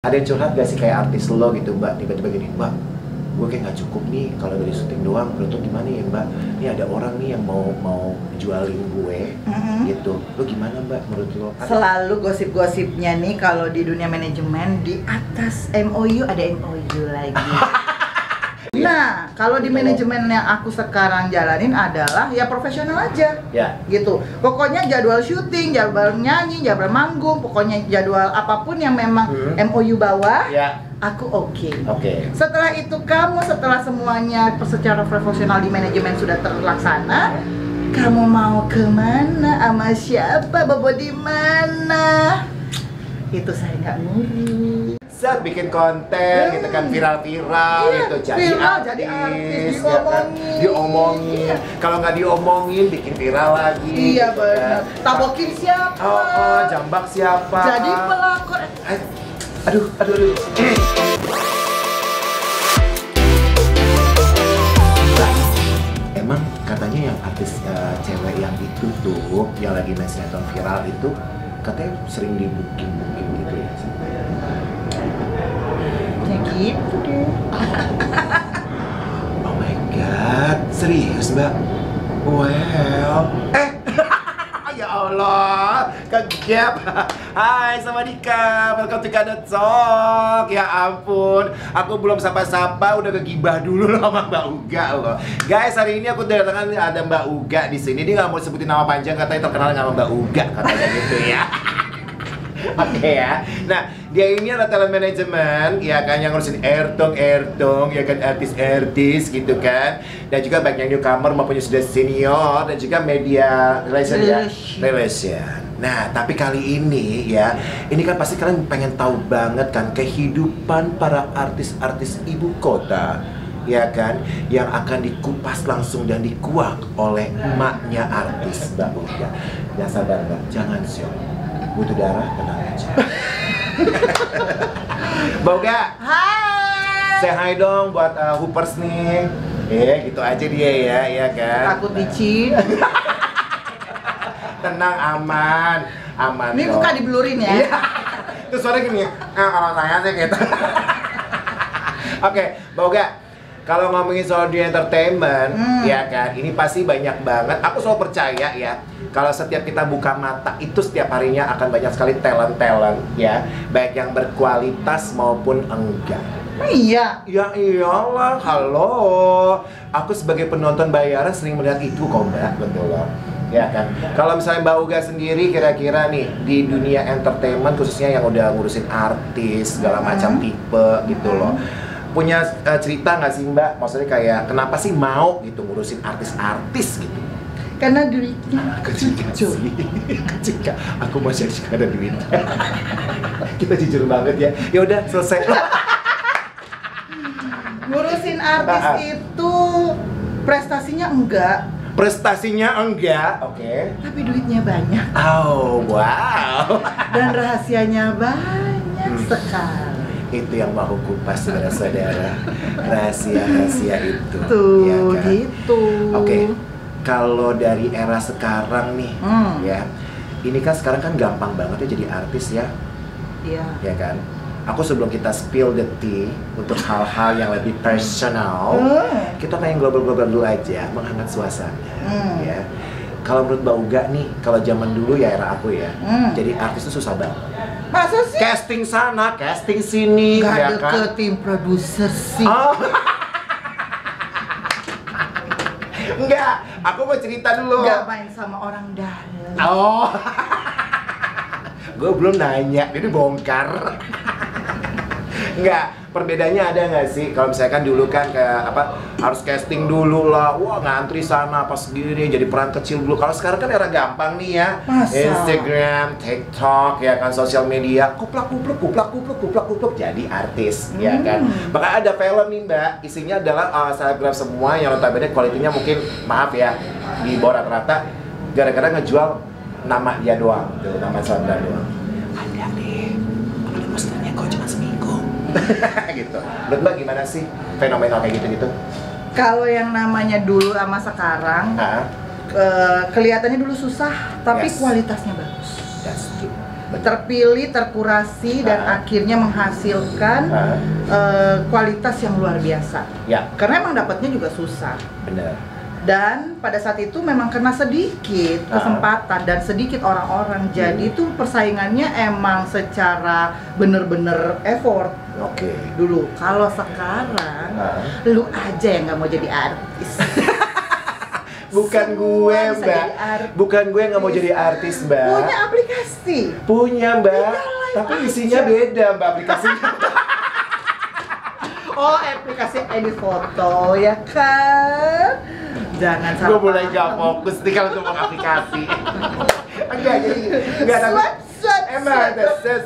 Ada yang curhat gak sih kayak artis lo gitu mbak, tiba-tiba gini, mbak gue kayak gak cukup nih kalau dari syuting doang, beruntung gimana ya mbak? Ini ada orang nih yang mau jualin gue gitu, lo gimana mbak menurut lo? Selalu gosip-gosipnya nih kalau di dunia manajemen, di atas MOU ada MOU lagi. Nah, kalau di manajemen yang aku sekarang jalanin adalah ya profesional aja, ya. Gitu. Pokoknya jadwal syuting, jadwal nyanyi, jadwal manggung, pokoknya jadwal apapun yang memang MOU bawa, ya. aku oke. Oke. Setelah itu setelah semuanya secara profesional di manajemen sudah terlaksana, kamu mau kemana, sama siapa, bobo di mana? Itu saya nggak ngurus. Saat bikin konten gitu kan viral-viral gitu, jadi artis, ya kan? Diomongin. Kalau nggak diomongin bikin viral lagi. Iya gitu benar. kan. Tabokin siapa? Jambak siapa? Jadi pelakor. Aduh. Emang katanya yang artis cewek yang itu tuh, yang lagi main sinetron viral itu, katanya sering di-booking gitu ya? Ya gitu deh. Oh my god, serius mbak? Well, ya Allah, kegap. Hai, Sawadika, welcome to Kadot Talk. Ya ampun, aku belum sapa-sapa udah kegibah dulu loh sama Mbak Uga loh. Guys, hari ini aku kedatangan ada Mbak Uga di sini. Dia nggak mau sebutin nama panjang, katanya terkenal sama Mbak Uga, katanya gitu ya. Oke ya. Nah, dia ini adalah talent management, ya kan, yang ngurusin ertong, ya kan, artis gitu kan. Dan juga banyak yang newcomer maupun yang sudah senior, dan juga media relation. Nah, tapi kali ini ya, ini kan pasti kalian pengen tahu banget kan kehidupan para artis-artis ibu kota, ya kan, yang akan dikupas langsung dan dikuak oleh emaknya artis Mbak Uga. Ya sabar Mbak, jangan show. Butuh darah, tenang aja. Mbak Uga, Hai. say hi dong buat Hoopers nih. Gitu aja dia ya kan. Takut dicin. Tenang, aman. Ini dong. bukan dibelurin ya. Iya. Terus suara gini, kalau saya sih gitu. Oke, Mbak Uga, kalau ngomongin soal di entertainment, ya kan, ini pasti banyak banget. Aku selalu percaya ya, kalau setiap kita buka mata itu setiap harinya akan banyak sekali talent-talent ya, baik yang berkualitas maupun enggak. Iya. Ya iyalah, halo. Aku sebagai penonton bayaran sering melihat itu kok Mbak, betul loh. Ya kan. Kalau misalnya Mbak Uga sendiri kira-kira nih di dunia entertainment khususnya yang udah ngurusin artis segala macam tipe gitu loh. Punya cerita nggak sih Mbak? Maksudnya kayak kenapa sih mau gitu ngurusin artis-artis gitu? Karena duitnya ketika aku masih ada duit. Kita jujur banget ya. Ya udah selesai. ngurusin artis itu prestasinya enggak. Prestasinya enggak, oke. Tapi duitnya banyak. Oh, wow. Dan rahasianya banyak sekali. Itu yang mau kupas saudara-saudara, rahasia-rahasia itu. Tuh, ya kan? gitu. Oke. Kalau dari era sekarang nih, ya, ini kan sekarang kan gampang banget ya jadi artis ya, Iya. ya kan. Aku sebelum kita spill the tea untuk hal-hal yang lebih personal, kita kayak global-global dulu aja, menghangat suasana, ya. Kalau menurut Mbak Uga nih, kalau zaman dulu ya era aku ya, jadi artis itu susah banget. Masa sih? Casting sana, casting sini, Gak ya kan. deketin produser sih. Oh. Enggak, aku mau cerita dulu. Gak main sama orang dalam. Oh. Gue belum nanya, ini bongkar. Enggak, perbedaannya ada nggak sih? Kalau misalkan dulu kan kayak apa, harus casting dulu lah, wah ngantri sana pas segini, jadi peran kecil dulu. Kalau sekarang kan era gampang nih ya. Masa? Instagram, TikTok, ya kan, sosial media, kuplak jadi artis, ya kan. Bahkan ada film nih Mbak, isinya adalah selebgram semua yang notabene kualitinya mungkin, maaf ya, di bawah rata-rata, gara-gara ngejual nama dia doang, tuh, nama selebgram doang. Ada deh, pembeli posternya kok cuma seminggu. Gitu. Menurut Mbak gimana sih fenomenal kayak gitu-gitu? Kalau yang namanya dulu sama sekarang, kelihatannya dulu susah, tapi Yes. kualitasnya bagus. Yes. terpilih, terkurasi, dan akhirnya menghasilkan kualitas yang luar biasa. Ya. Karena emang dapatnya juga susah. Benar. Dan pada saat itu memang kena sedikit kesempatan dan sedikit orang-orang. Jadi tuh persaingannya emang secara bener-bener effort. Oke. Dulu, kalau sekarang lu aja yang nggak mau jadi artis. Bukan gue, Mbak. Bukan gue yang nggak mau jadi artis, Mbak. Punya aplikasi. Punya, Mbak. Tapi isinya beda, Mbak, aplikasinya. Oh, aplikasi edit foto, ya kan? Jangan salah. Gue mulai nggak fokus nih kalau ngomong aplikasi. Enggak, jadi nggak tahu. Emang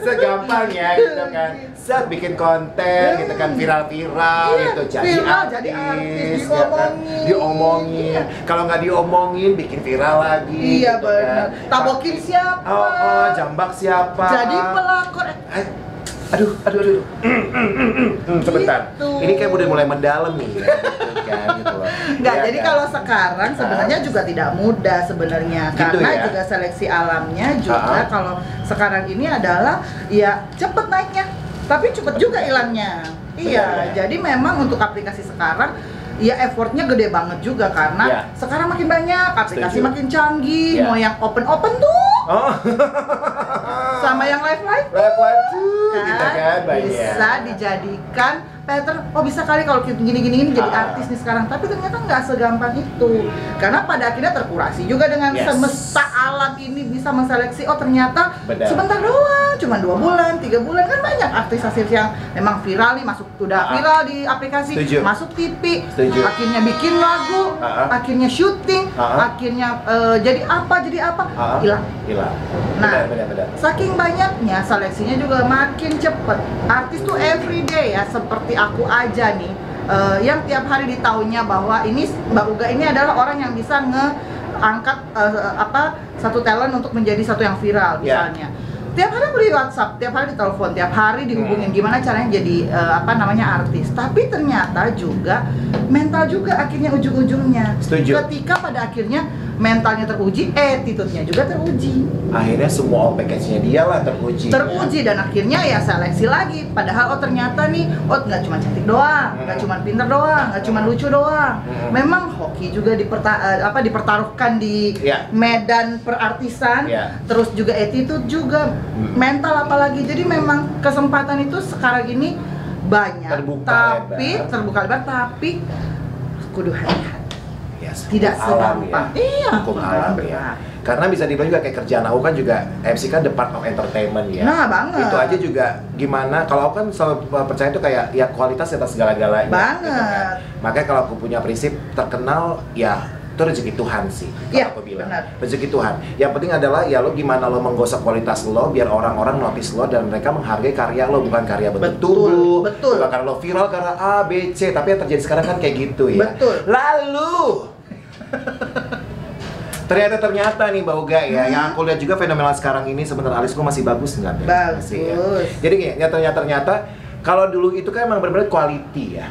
segampang ya gitu kan. Set bikin konten gitu kan, viral-viral gitu, jadi artis, ya kan? Diomongin. Kalau nggak diomongin bikin viral lagi. Iya, gitu benar. kan. Tabokin siapa? Jambak siapa? Jadi pelakor. Aduh. Sebentar. Gitu. Ini kayak udah mulai mendalam nih, ya, gitu kan, gitu loh. Nggak, Ya jadi kan? kalau sekarang sebenarnya juga tidak mudah sebenarnya, Gitu karena ya? juga seleksi alamnya juga kalau sekarang ini adalah ya cepet naiknya, tapi cepet juga hilangnya. Iya, jadi memang untuk aplikasi sekarang ya effortnya gede banget juga karena sekarang makin banyak aplikasi, makin canggih, mau yang open tuh sama yang live tuh kan bisa dijadikan pattern. Oh, bisa kali kalau gini jadi artis nih sekarang, tapi ternyata nggak segampang itu karena pada akhirnya terkurasi juga dengan semesta alam ini bisa menseleksi. Oh, ternyata sebentar doang, cuma 2 bulan 3 bulan kan banyak artis-artis yang memang viral nih, masuk udah viral di aplikasi, masuk TV, akhirnya bikin lagu, akhirnya syuting, akhirnya jadi apa hilang. Nah, saking banyaknya seleksinya juga makin cepet. Artis tuh everyday ya, seperti aku aja nih, yang tiap hari ditaunya bahwa ini Mbak Uga ini adalah orang yang bisa ngeangkat satu talent untuk menjadi satu yang viral misalnya. Tiap hari beli WhatsApp, tiap hari ditelepon, tiap hari dihubungin gimana caranya jadi artis. Tapi ternyata juga mental juga akhirnya ujung-ujungnya. Ketika pada akhirnya mentalnya teruji, attitude-nya juga teruji. Akhirnya semua package-nya dia lah teruji. Dan akhirnya ya seleksi lagi. Padahal ternyata nih, nggak cuma cantik doang, nggak cuma pinter doang, nggak cuma lucu doang. Memang hoki juga dipertaruhkan di medan perartisan. Terus juga attitude juga, mental apalagi. Jadi memang kesempatan itu sekarang ini banyak. Terbuka lebar, tapi kudu hati-hati. Tidak segampang. Hukum alam ya. Karena bisa dibilang juga kayak kerjaan aku kan juga MC kan Department of Entertainment ya. Nah, banget. Itu aja juga gimana, kalau aku kan selalu percaya itu kayak ya kualitas atas segala-galanya. Banget. Gitu kan. Makanya kalau aku punya prinsip terkenal ya itu rezeki Tuhan sih, kalau aku bilang. Rezeki Tuhan. Yang penting adalah ya lo gimana lo menggosok kualitas lo biar orang-orang notice lo dan mereka menghargai karya lo, bukan karya betul. Bukan karena lo viral karena A, B, C, tapi yang terjadi sekarang kan kayak gitu ya. Lalu ternyata nih Mbak Uga ya, yang aku lihat juga fenomenal sekarang ini, sebentar alisku masih bagus nggak? Bagus. Ya. Jadi gini, ternyata kalau dulu itu kan emang benar-benar quality ya.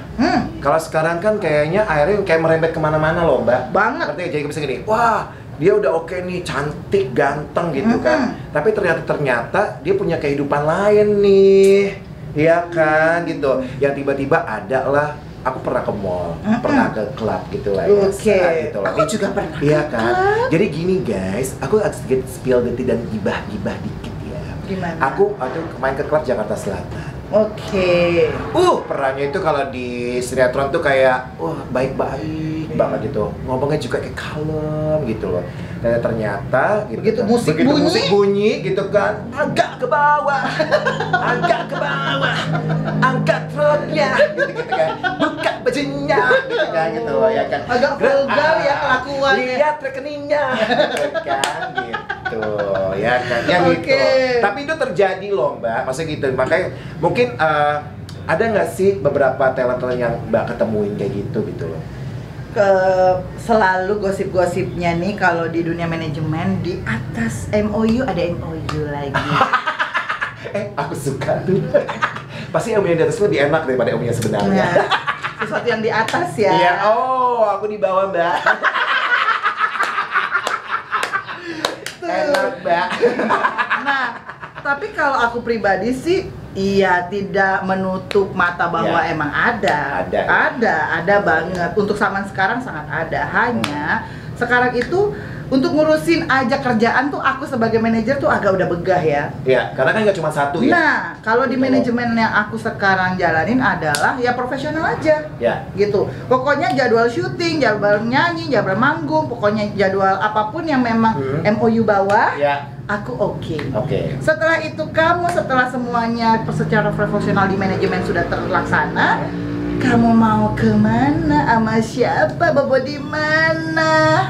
Kalau sekarang kan kayaknya akhirnya kayak merembet kemana-mana loh Mbak. Banget. Berarti jadi bisa gini, wah dia udah oke nih, cantik, ganteng gitu kan. Tapi ternyata dia punya kehidupan lain nih, iya kan gitu. Yang tiba-tiba ada lah. Aku pernah ke mall, pernah ke klub gitu lah ya, gitu lah. Aku juga pernah. Iya kan. Jadi gini guys, aku agak sedikit spill dan gibah dikit ya. Gimana? Aku main ke klub Jakarta Selatan. Perannya itu kalau di sinetron tuh kayak baik-baik banget gitu. Ngomongnya juga kayak kalem gitu loh. Dan ternyata gitu, begitu musik bunyi gitu kan, agak ke bawah, angkat truknya gitu kan, buka bajunya gitu kan, gitu loh ya kan. Agak vulgar ya kelakuannya. Lihat rekeningnya gitu kan, gitu ya kan, ya gitu. Tapi itu terjadi loh Mbak, maksudnya gitu. Makanya mungkin ada nggak sih beberapa talent yang Mbak ketemuin kayak gitu loh? Selalu gosip-gosipnya nih kalau di dunia manajemen, di atas MOU ada MOU lagi. Aku suka tuh. Pasti MOU yang di atas lebih enak daripada MOU yang sebenarnya. Sesuatu yang di atas ya. Iya, aku di bawah Mbak. Enak Mbak. Nah, tapi kalau aku pribadi sih iya, tidak menutup mata bahwa Ya. emang ada banget. Untuk zaman sekarang sangat ada. Hanya sekarang itu untuk ngurusin aja kerjaan tuh aku sebagai manajer tuh agak udah begah ya. Iya, karena kan nggak cuma satu ya. Nah, kalau di manajemen yang aku sekarang jalanin adalah ya profesional aja. Ya. Gitu. Pokoknya jadwal syuting, jadwal nyanyi, jadwal manggung, pokoknya jadwal apapun yang memang MOU bawah, Ya. aku oke. Oke. Setelah itu setelah semuanya secara profesional di manajemen sudah terlaksana, kamu mau kemana, sama siapa, bobo di mana?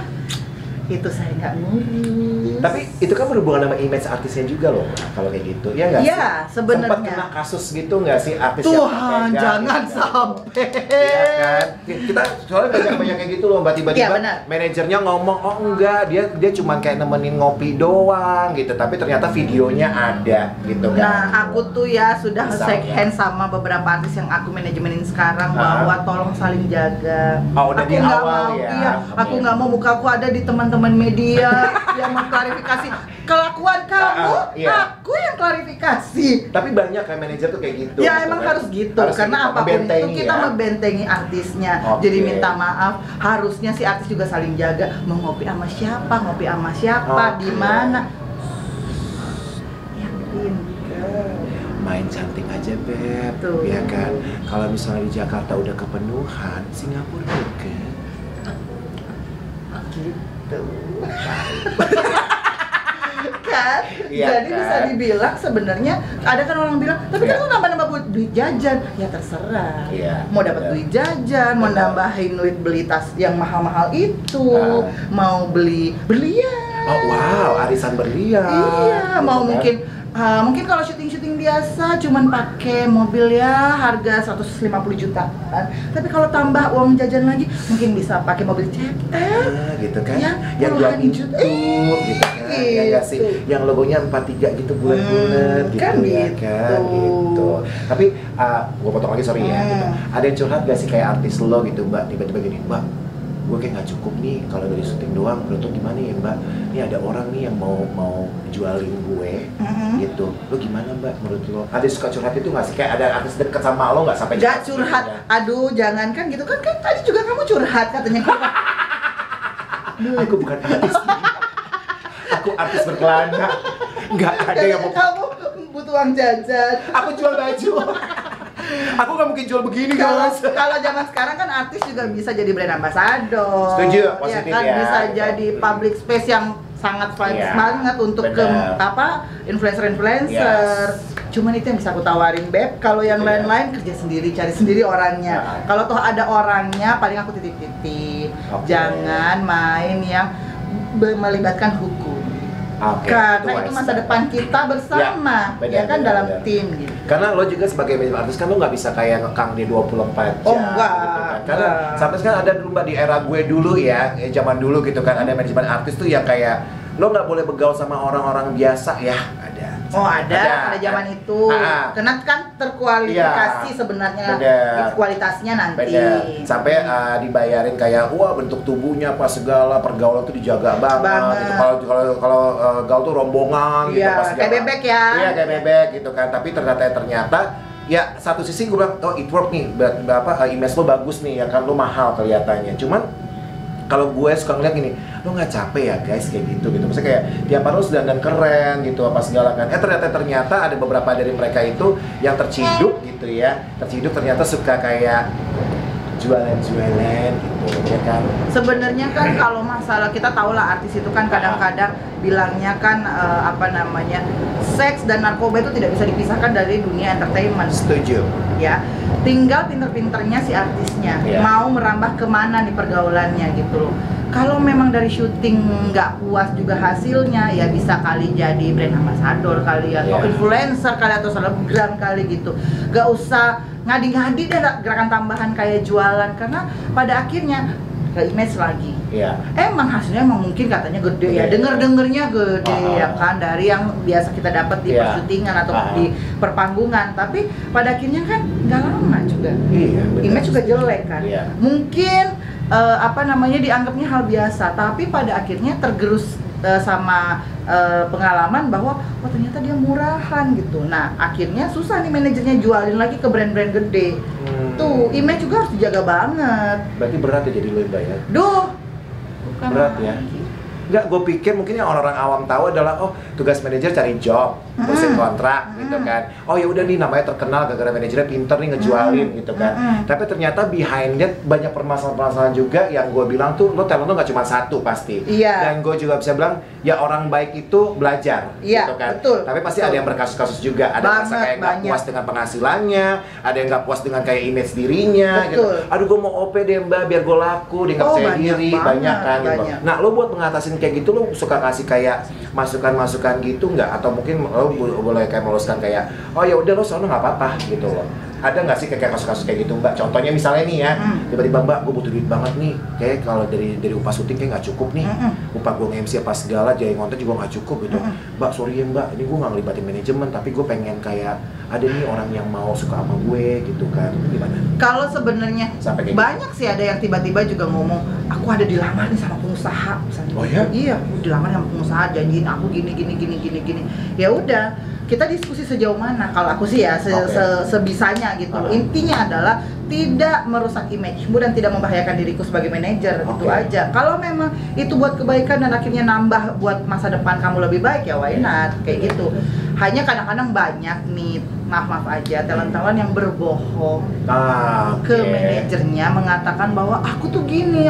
Itu saya nggak ngurus. Tapi itu kan berhubungan sama image artisnya juga loh, kalau kayak gitu, ya nggak sih? Iya, sebenarnya. Sempat kena kasus gitu nggak sih artis Tuhan, yang pegang, jangan gitu. sampai. Iya kan? Kita soalnya banyak kayak gitu loh, mbak, Iya, tiba-tiba benar. manajernya ngomong, oh enggak, dia cuma kayak nemenin ngopi doang gitu, tapi ternyata videonya ada gitu kan. Nah, aku tuh ya sudah Misalnya. shake hand sama beberapa artis yang aku manajemenin sekarang bahwa tolong saling jaga. Oh, udah Aku di nggak awal mau, ya? iya, aku Oke. nggak mau muka aku ada di teman-teman media yang mengklarifikasi kelakuan kamu. Iya. Aku yang klarifikasi. Tapi banyak kayak manajer tuh kayak gitu. Ya gitu emang kan. harus gitu, Harus karena gitu, apapun itu membentengi kita ya. membentengi artisnya. Oke. Jadi minta maaf, harusnya si artis juga saling jaga. Mau ngopi sama siapa, Oke. di mana. Yang pinter. Main cantik aja, Beb. Tuh. Ya kan? Kalau misalnya di Jakarta udah kepenuhan, Singapura juga. Gitu. Kan? Iya, Jadi kan? bisa dibilang sebenarnya ada kan orang bilang, tapi kan Iya. lu nambah-nambah duit jajan. Ya terserah. Iya, Mau dapat benar. duit jajan, mau Benar. nambahin duit beli tas yang mahal-mahal itu, mau beli berlian. Oh wow, arisan berlian. Iya, mau Gitu kan? mungkin kalau syuting biasa cuman pakai mobil ya harga 150 jutaan. Tapi kalau tambah uang jajan lagi mungkin bisa pakai mobil CTR. Gitu kan? Ya, yang puluhan 2 juta. gitu kan? Ya nggak sih? Gitu. Yang logonya 43 gitu bulat-bulat gitu kan ya gitu. kan? Gitu. Tapi gue potong lagi sorry ya. Gitu. Ada yang curhat gak sih kayak artis lo gitu, Mbak? Tiba-tiba gini, Mbak, gue kayak nggak cukup nih kalau dari syuting doang. Menurut lo gimana ya, Mbak? Ini ada orang nih yang mau jualin gue gitu. Lo gimana, Mbak? Menurut lo? Ada yang suka curhat itu nggak sih? Kayak ada artis deket sama lo nggak sampai Gak curhat, aduh jangan kan gitu kan tadi juga kamu curhat katanya. Aku bukan artis. Aku artis berkelana. Nggak ada yang mau. Kamu butuh uang jajan. Aku jual baju. Aku nggak mungkin jual begini, guys. Kalau zaman sekarang kan artis juga bisa jadi brand ambassador. Setuju, Ya positif kan ya. bisa jadi public space yang sangat vibes Iya, banget untuk ke benar. influencer. Cuman itu yang bisa aku tawarin, Beb. Kalau yang Iya. lain-lain kerja sendiri, cari sendiri orangnya. Nah. Kalau toh ada orangnya, paling aku titip-titip. Oke. Jangan main yang melibatkan hukum. Oke, Karena itu wise masa banget. depan kita bersama, Ya, benar, ya kan benar, dalam benar. tim gitu. Karena lo juga sebagai manajer artis kan lo nggak bisa kayak ngekang di 24 jam Oh, enggak, gitu kan. Karena enggak. sampai sekarang ada dulu, Mbak, di era gue dulu ya, zaman dulu gitu kan, ada manajemen artis tuh yang kayak lo nggak boleh begaul sama orang-orang biasa ya. Oh ada pada zaman itu. Karena kan terkualifikasi Iya. sebenarnya Bener. kualitasnya nanti. Bener. Sampai dibayarin kayak wah bentuk tubuhnya apa segala, pergaulan tuh dijaga banget. Banget. Gitu. Kalau gaul tuh rombongan gitu Iya, pas kayak bebek ya. Iya, kayak bebek gitu kan. Tapi ternyata ya satu sisi gue bilang oh it work nih, image lo bagus nih ya kan, lo mahal kelihatannya. Cuman kalau gue suka ngeliat gini, lo nggak capek ya guys kayak gitu. Maksudnya kayak tiap hari lo dandan keren gitu apa segala kan. Ternyata ada beberapa dari mereka itu yang terciduk gitu ya. Terciduk ternyata suka kayak jualan-jualan gitu ya kan. Sebenarnya kan kalau masalah kita tahu lah artis itu kan kadang-kadang bilangnya kan seks dan narkoba itu tidak bisa dipisahkan dari dunia entertainment. Setuju. Ya, tinggal pinter-pinternya si artisnya Iya. mau merambah kemana nih pergaulannya gitu loh. Kalau memang dari syuting nggak puas juga hasilnya, ya bisa kali jadi brand ambassador kali ya, atau Iya. influencer kali atau selebgram kali gitu. Gak usah ngadi-ngadi deh gerakan tambahan kayak jualan, karena pada akhirnya ke image lagi. Iya. Emang hasilnya emang mungkin katanya gede ya, Gede. denger-dengernya gede ya kan, dari yang biasa kita dapat di Iya. persyutingan atau di perpanggungan, tapi pada akhirnya kan nggak lama juga. Iya, benar. Image juga jelek kan. Iya. Mungkin dianggapnya hal biasa, tapi pada akhirnya tergerus sama pengalaman bahwa oh ternyata dia murahan gitu. Nah akhirnya susah nih manajernya jualin lagi ke brand-brand gede. Tuh image juga harus dijaga banget. Berarti berat ya jadi lo yang bayar? Duh, bukan berat ya? Enggak, gue pikir mungkin yang orang-orang awam tahu adalah oh tugas manajer cari job, urusin kontrak gitu kan. Oh ya udah nih namanya terkenal gara-gara manajernya pinter nih ngejualin gitu kan. Tapi ternyata behind that banyak permasalahan-permasalahan juga yang gue bilang tuh lo talent lo nggak cuma satu pasti. Dan gue juga bisa bilang ya orang baik itu belajar gitu kan. Tapi pasti ada yang berkasus-kasus juga. Ada yang merasa kayak nggak puas dengan penghasilannya, ada yang nggak puas dengan kayak image dirinya gitu. Aduh gue mau OP deh mbak biar gue laku, dia nggak percaya diri, banyak kan gitu. Nah lo buat mengatasi kayak gitu lo suka kasih kayak masukan-masukan gitu nggak, atau mungkin lo boleh kayak meluruskan kayak oh ya udah lo soalnya nggak apa-apa gitu loh. Ada nggak sih kayak kasus-kasus kayak gitu mbak? Contohnya misalnya nih ya, tiba-tiba mbak gue butuh duit banget nih, kayak kalau dari upah syuting kayak nggak cukup nih, upah gue nge-MC apa segala, jaya konten juga nggak cukup gitu. Mbak sorry ya mbak, ini gue nggak ngelibatin manajemen, tapi gue pengen kayak ada nih orang yang mau suka sama gue gitu kan, gimana? Kalau sebenarnya banyak sih ada yang tiba-tiba juga ngomong, aku ada dilamar nih sama pengusaha misalnya. Oh ya? Iya, aku dilamar sama pengusaha, janjiin aku gini. Ya udah, kita diskusi sejauh mana. Kalau aku sih ya sebisanya gitu. Intinya adalah tidak merusak image-mu dan tidak membahayakan diriku sebagai manajer, gitu aja. Kalau memang itu buat kebaikan dan akhirnya nambah buat masa depan kamu lebih baik ya why not, kayak gitu. Hanya kadang-kadang banyak nih, maaf aja, talent-talent yang berbohong ke manajernya mengatakan bahwa aku tuh gini,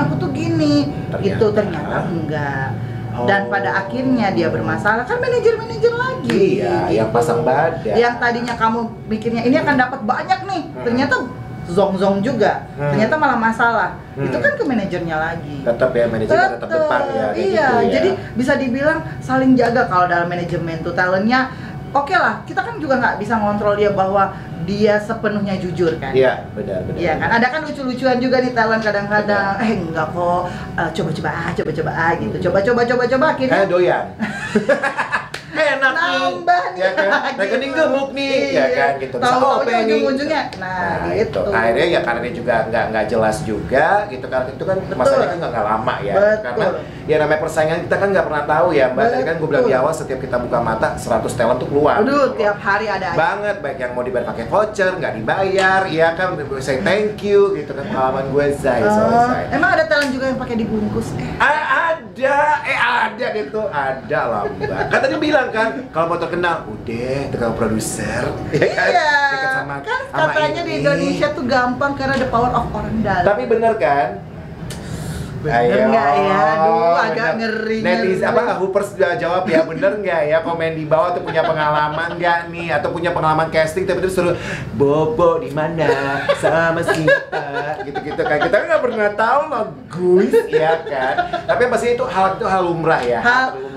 itu ternyata enggak. Dan pada akhirnya dia bermasalah, kan manajer-manajer lagi. Iya, gitu. Yang pasang badan. Yang tadinya kamu mikirnya ini akan dapat banyak nih, ternyata zong juga. Ternyata malah masalah. Itu kan ke manajernya lagi. Tetap ya, manajernya tetap depan ya. Iya, gitu ya. Jadi bisa dibilang saling jaga kalau dalam manajemen tuh talentnya. Oke lah, kita kan juga nggak bisa ngontrol dia bahwa dia sepenuhnya jujur kan? Iya, benar. Iya kan, ada kan lucu-lucuan juga nih talent kadang-kadang. Enggak kok, coba-coba gitu. Coba akhirnya. Doyan. Enak nambah nih, ya kan? Rekening gemuk nih, ya kan gitu. Tahu-tahu ujung-ujungnya. Nah, gitu. Akhirnya ya karena dia juga nggak jelas juga gitu kan. Itu kan masalahnya kan nggak lama ya. Karena ya namanya persaingan kita kan nggak pernah tahu ya mbak. Tadi kan gue bilang di awal setiap kita buka mata 100 talent tuh keluar. Aduh, tiap hari ada banget, baik yang mau dibayar pakai voucher, nggak dibayar, ya kan, say thank you gitu kan. Pengalaman gue Zai. Emang ada talent juga yang pakai dibungkus? Ada gitu, ada lah mbak. Kan tadi bilang kan, kalau mau terkenal, udah tekan produser, ya kan? Iya. Dekat sama katanya di Indonesia tuh gampang karena the power of orang dalam. Tapi bener kan? Bener nggak ya? Aduh, agak ngeri. Netizen Hoopers jawab ya, bener nggak ya? Komen di bawah tuh punya pengalaman nggak nih? Atau punya pengalaman casting tapi terus suruh Bobo di mana sama siapa? Gitu-gitu kan kita nggak pernah tahu loh, guys, ya kan? Tapi pasti itu hal lumrah ya.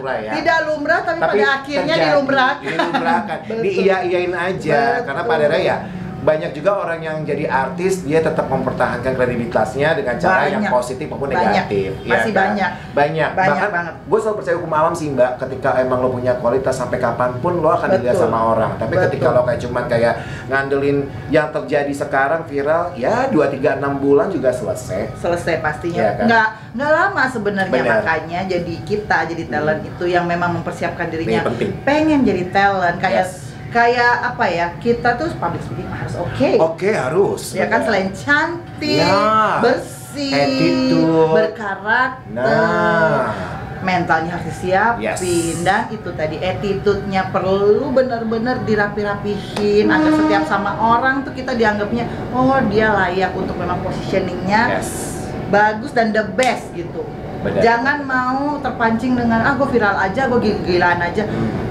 Tidak lumrah tapi pada akhirnya dilumrahkan. Diiyain aja karena pada akhirnya ya banyak juga orang yang jadi artis dia tetap mempertahankan kredibilitasnya dengan cara yang positif maupun negatif. Masih banyak Bahkan gue selalu percaya hukum alam sih mbak, ketika emang lo punya kualitas sampai kapanpun lo akan dilihat sama orang. Tapi ketika lo kayak cuman kayak ngandelin yang terjadi sekarang viral, ya 2, 3, 6 bulan juga selesai pastinya. Ya, kan? nggak lama sebenarnya. Makanya jadi talent itu yang memang mempersiapkan dirinya pengen jadi talent kayak apa ya, kita tuh public speaking harus harus ya kan, selain cantik, bersih, attitude, berkarakter, mentalnya harus disiapin, dan itu tadi attitude-nya perlu benar-benar dirapi-rapihin agar setiap sama orang tuh kita dianggapnya oh dia layak untuk memang positioningnya bagus dan the best gitu. Jangan mau terpancing dengan gue viral aja, gue gila-gilaan aja.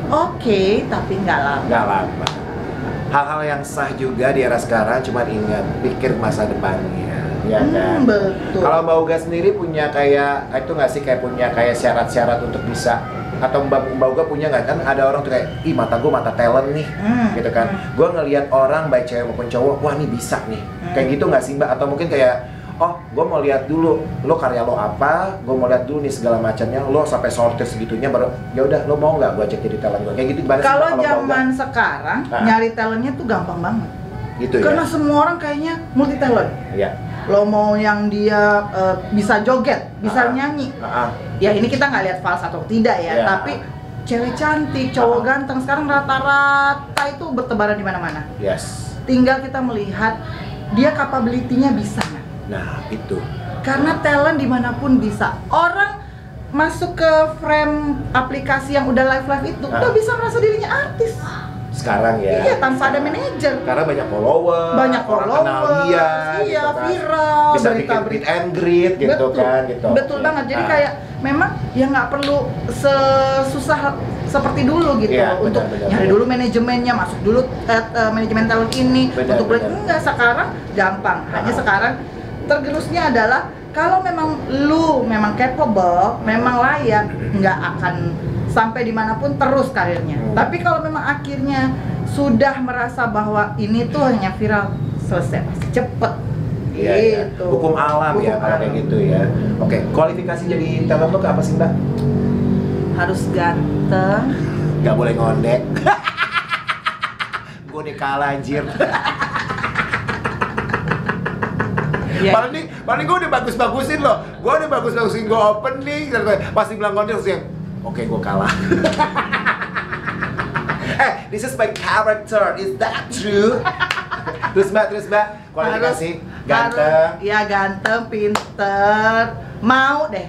Tapi nggak lama. Hal-hal yang sah juga di era sekarang, cuman ingat pikir masa depannya, ya kan? Betul. Kalau Mbak Uga sendiri punya kayak itu nggak sih, kayak punya kayak syarat-syarat untuk bisa, atau Mbak Uga punya nggak, kan ada orang tuh kayak mata gue mata talent nih, gitu kan? Gue ngelihat orang baik cewek maupun cowok, wah nih bisa nih, kayak gitu nggak sih mbak? Atau mungkin kayak gue mau lihat dulu lo karya lo apa, gue mau lihat dulu nih segala macamnya, lo sampai sortir segitunya baru ya udah lo mau nggak gue ajak jadi talent gue, kayak gitu. Kalau zaman sekarang nyari talentnya tuh gampang banget gitu. Karena semua orang kayaknya multi talent. lo mau yang dia bisa joget, bisa nyanyi. Ya ini kita nggak lihat fals atau tidak ya, tapi cewek cantik, cowok ganteng sekarang rata-rata itu bertebaran di mana-mana. Yes. Tinggal kita melihat dia capability-nya bisa nggak? Nah itu. Karena talent dimanapun bisa. Orang masuk ke frame aplikasi yang udah live itu udah bisa merasa dirinya artis. Sekarang ya. Iya, tanpa ada manajer. Karena banyak follower, orang kenal dia, iya, gitu kan. viral, bisa bikin meet and greet gitu betul, kan, gitu. Betul banget. Jadi kayak memang ya nggak perlu sesusah seperti dulu gitu untuk nyari dulu manajemennya, masuk dulu manajemen talent ini untuk enggak, sekarang gampang. Hanya sekarang tergerusnya adalah kalau memang lu memang capable, memang layak, nggak akan sampai dimanapun terus karirnya. Tapi kalau memang akhirnya sudah merasa bahwa ini tuh hanya viral, selesai pasti cepet. Iya, gitu. Hukum alam Hukum ya kalau kayak gitu ya. Oke, kualifikasi jadi talent tuh apa sih Mbak? Harus ganteng. Gak boleh ngondek. Gue nih kalah anjir. Paling gue udah bagus-bagusin loh. Gue udah bagus-bagusin, gue opening, pasti bilang ngondek terus yang oke, gue kalah. This is my character, is that true? Terus mbak, kualifikasi ganteng. Ya ganteng, pinter, mau deh,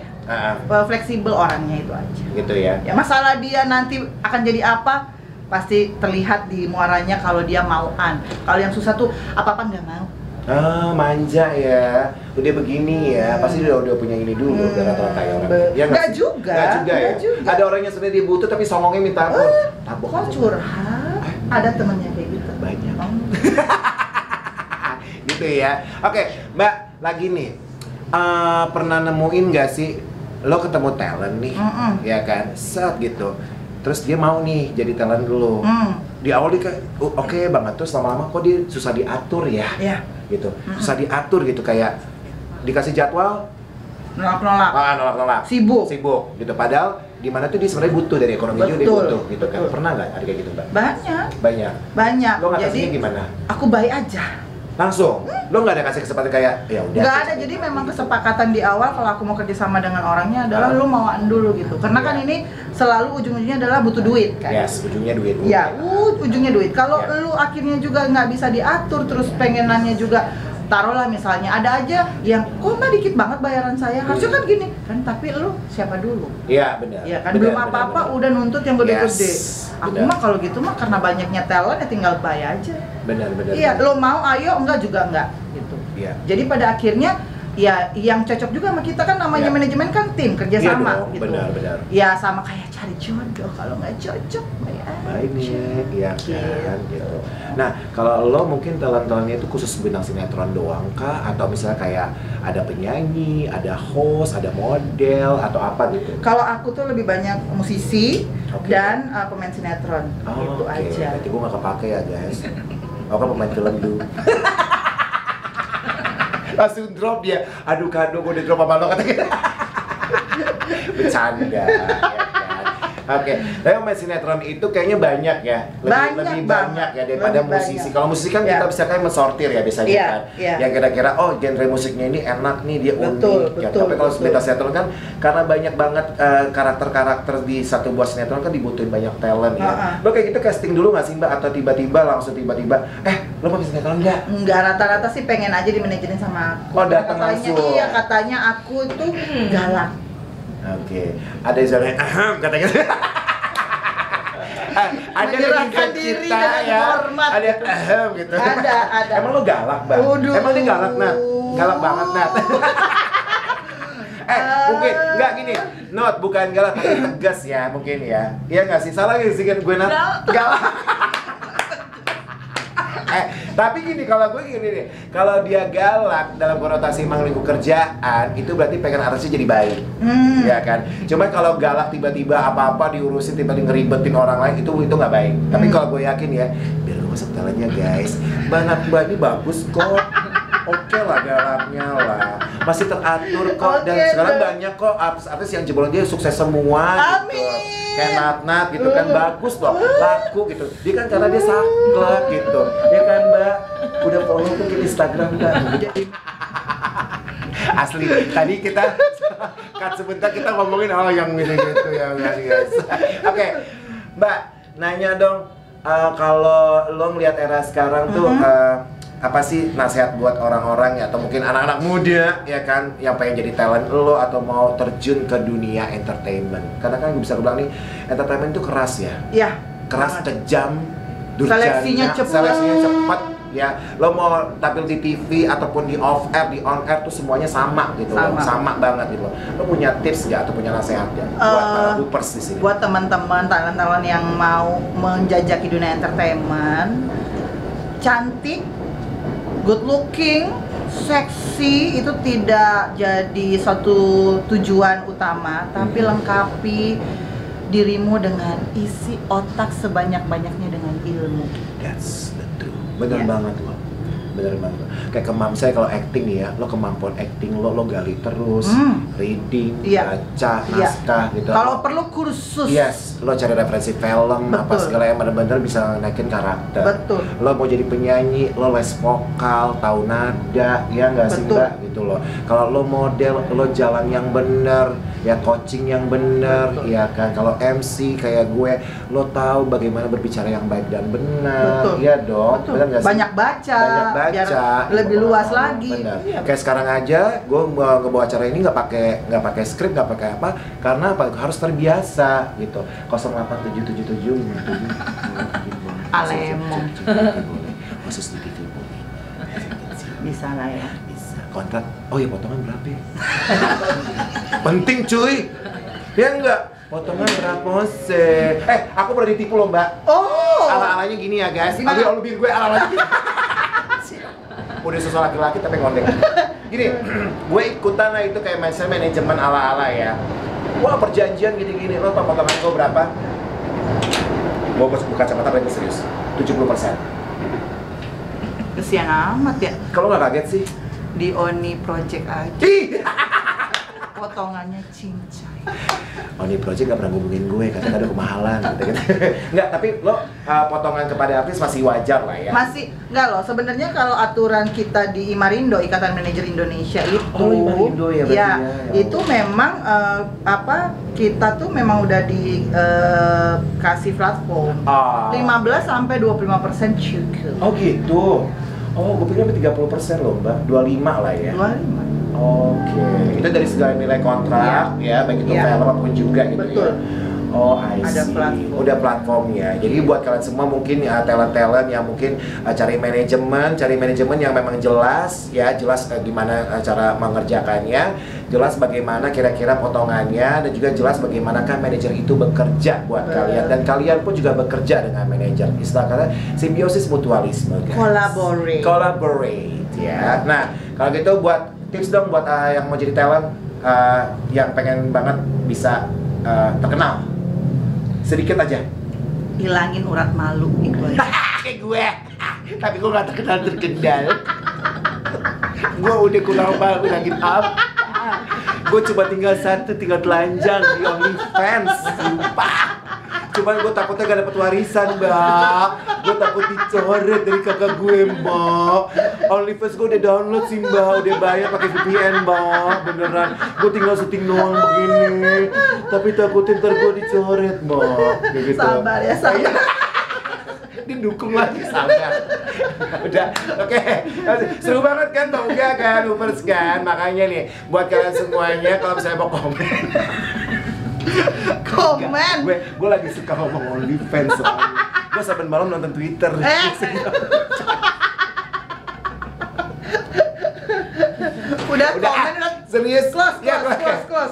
fleksibel orangnya itu aja. Gitu ya. Ya masalah dia nanti akan jadi apa, pasti terlihat di muaranya kalau dia mauan. Kalau yang susah tuh apa-apa nggak mau. Manja ya, udah begini ya, pasti udah punya ini dulu, udah rata-rata kayak orang. Ya nggak juga ya. Ada orang yang sebenarnya dia butuh tapi songongnya minta ampun. Kok curhat? Ada temennya kayak gitu? Banyak. Gitu ya. Oke, Mbak, lagi nih, pernah nemuin nggak sih lo ketemu talent nih, ya kan, set gitu. Terus dia mau nih jadi talent dulu. Di awal dia kayak oke banget, terus lama-lama kok dia susah diatur ya, gitu. Susah diatur gitu, kayak dikasih jadwal nolak. Sibuk gitu. Padahal di mana tuh dia sebenarnya butuh dari ekonomi juga, dia butuh gitu kan. Pernah nggak ada kayak gitu Mbak? Banyak. Lo ngatasinnya gimana? Aku baik aja. Langsung? Lo nggak ada kasih kesempatan kayak ya udah? Nggak ada, jadi memang kesepakatan di awal kalau aku mau kerjasama dengan orangnya adalah lo mauan dulu gitu. Karena kan ini selalu ujung-ujungnya adalah butuh duit kan? Yes, ujungnya duit. Ya, ujungnya duit. Kalau lo akhirnya juga nggak bisa diatur, terus pengenannya juga taruhlah misalnya ada aja yang kok mah dikit banget bayaran saya, harusnya kan gini kan, tapi lu siapa dulu? Iya benar. Iya kan, belum apa-apa udah nuntut yang gede-gede. Aku mah kalau gitu mah karena banyaknya talent ya tinggal bayar aja. Benar. Iya, lo mau ayo, enggak juga enggak gitu. Iya. Jadi pada akhirnya ya yang cocok juga sama kita kan, namanya manajemen kan tim kerjasama gitu. Benar. Ya sama kayak cari jodoh, kalau nggak cocok ini ya kan gitu. Nah, kalau lo mungkin talent-talentnya itu khusus bintang sinetron doang kah? Atau misalnya kayak ada penyanyi, ada host, ada model, atau apa gitu? Kalau aku tuh lebih banyak musisi dan pemain sinetron, gitu aja. Nanti gue nggak kepake ya guys. Aku kan pemain film dulu. Langsung drop dia. Aduh kado, gue udah drop sama lo katanya. Bercanda ya kan. Oke, tapi pemain sinetron itu kayaknya banyak ya, lebih banyak ya daripada musisi. Kalau musisi kan kita bisa kayak mensortir ya biasanya kan, yang kira-kira genre musiknya ini enak nih, dia unik. Tapi kalau bintang sinetron kan karena banyak banget karakter-karakter di satu buah sinetron kan dibutuhin banyak talent ya. Lo kayak gitu casting dulu nggak sih Mbak, atau tiba-tiba lo mau sinetron nggak? Nggak, rata-rata sih pengen aja dimanejerin sama aku. Oh, datang langsung. Iya, katanya aku tuh galak. Oke, ada yang katanya. Ada yang diri kita ya, hormat. ada gitu. Ada. Emang lo galak Bang? Emang dia galak Nat? Galak banget Nat. Mungkin nggak gini, Not bukan galak tapi tegas ya mungkin ya. Iya nggak sih, salah nggak sih kan gue Nat? Galak. Tapi gini, kalau gue gini nih, kalau dia galak dalam konotasi emang lingkup kerjaan, itu berarti pengen artisnya jadi baik, ya kan? Cuma kalau galak tiba-tiba apa-apa diurusin, tiba-tiba ngeribetin orang lain, itu nggak baik. Tapi kalau gue yakin ya, biar gue masuk talentnya guys, Mbak ini bagus kok. Oke lah galaknya lah, masih teratur kok, dan sekarang banyak kok artis-artis yang jebolan dia sukses semua gitu. Kayak Nat gitu kan, bagus loh, laku gitu. Dia kan karena dia saklek gitu, ya kan Mbak? Udah follow mungkin Instagram Mbak. Asli, tadi kita cut sebentar kita ngomongin yang gitu ya guys. Oke, Mbak, nanya dong, kalau lo ngeliat era sekarang tuh apa sih nasihat buat orang-orang ya, atau mungkin anak-anak muda ya kan yang pengen jadi talent lo atau mau terjun ke dunia entertainment? Karena kan bisa bilang nih, entertainment itu keras ya. Iya. Keras, kejam, durjana, seleksinya cepat ya. Lo mau tampil di TV ataupun di off air, di on air tuh semuanya sama gitu loh. Sama banget gitu loh. Lo punya tips nggak atau punya nasihat ya buat para hoopers di sini? Buat teman-teman talent-talent yang mau menjajaki dunia entertainment, cantik, good looking, seksi itu tidak jadi satu tujuan utama, tapi lengkapi dirimu dengan isi otak sebanyak-banyaknya dengan ilmu. That's the truth. Bener banget loh. Bener banget. Kayak misalnya kalau acting nih ya, lo kemampuan acting lo gali terus, reading, baca, naskah gitu. Kalau perlu kursus. Yes, lo cari referensi film, apa segala yang bener-bener bisa naikin karakter. Betul. Lo mau jadi penyanyi, lo les vokal, tahu nada, ya nggak sih Mbak? Gitu loh. Kalau lo model, lo jalan yang bener, ya coaching yang bener, ya kan. Kalau MC kayak gue, lo tahu bagaimana berbicara yang baik dan benar, ya dong. Betul. Banyak baca. Biar lebih luas lagi. Iya. Kayak sekarang aja, gue ngebawa acara ini nggak pakai skrip, nggak pakai apa, karena apa? Harus terbiasa gitu. 08777 Alemong. Khusus di TV boleh. Bisa lah ya. Bisa. Kontrak. Oh ya, potongan berapa? Ya? Penting cuy. Ya enggak? Potongan berapa sih? Aku pernah ditipu loh Mbak. Oh. Ala-alanya gini ya guys. Tapi lo bikin gue ala-alanya gini. Udah sesuai laki-laki tapi ngondek. Gini, gue ikutan lah itu kayak manajemen ala-ala ya. Wah, perjanjian gini-gini, lo tau potongan gue berapa? Gue buka kacamata berarti serius, 70%. Kesian amat ya. Kalau nggak kaget sih? Di Oni Project aja. Potongannya cincai. Oni Project nggak pernah ngubungin gue, katanya ada kemahalan gitu. Nggak, tapi lo potongan kepada artis masih wajar lah ya? Masih, nggak loh. Sebenarnya kalau aturan kita di Imarindo, Ikatan Manajer Indonesia itu, Imarindo ya, ya itu memang kita tuh memang udah dikasih platform 15-25% cukup. Oh gitu. Oh, gue pikir 30% loh Mbak, 25 lah ya. 25. Oke, itu dari segala nilai kontrak ya, baik itu film apapun juga gitu. Betul. Ya. Oh, I see. Ada platform. Udah platformnya. Jadi buat kalian semua mungkin talent-talent yang mungkin cari manajemen yang memang jelas ya, jelas gimana cara mengerjakannya, jelas bagaimana kira-kira potongannya, dan juga jelas bagaimanakah manajer itu bekerja buat kalian, dan kalian pun juga bekerja dengan manajer. Istilah kata simbiosis mutualisme, guys. Collaborate ya. Nah, kalau gitu buat tips dong buat yang mau jadi talent yang pengen banget bisa terkenal. Sedikit aja. Hilangin urat malu gitu aja. Kayak gue. Tapi gue gak terkenal. Gue udah kurang banget, udah give up. Gue cuma tinggal telanjang di OnlyFans. Sumpah. Cuman gue takutnya gak dapet warisan, Mbak. Gue takut dicoret dari kakak gue, Mbak. OnlyFans gue udah download sih, Mbak. Udah bayar pakai VPN, Mbak. Beneran. Gue tinggal syuting doang begini. Tapi takutin ntar gue dicoret, Mbak. Kayak gitu. Sabar ya, sabar. Didukung lagi, sabar. Udah, oke. Seru banget kan, Bang Uga kan, Hoopers kan. Makanya nih, buat kalian semuanya kalau misalnya mau komen. Gue lagi suka ngomong OnlyFans soalnya. Gue saban malam nonton Twitter. Udah komen, serius. Close.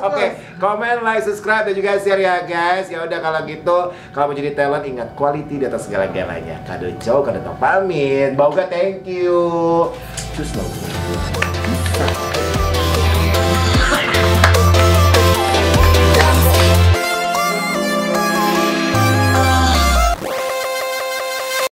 Oke, komen, like, subscribe, dan juga share ya guys. Ya udah kalau gitu, kalau mau jadi talent ingat quality di atas segala-galanya. Kado Chow, kado pamit. Bauga, thank you. Terus dong.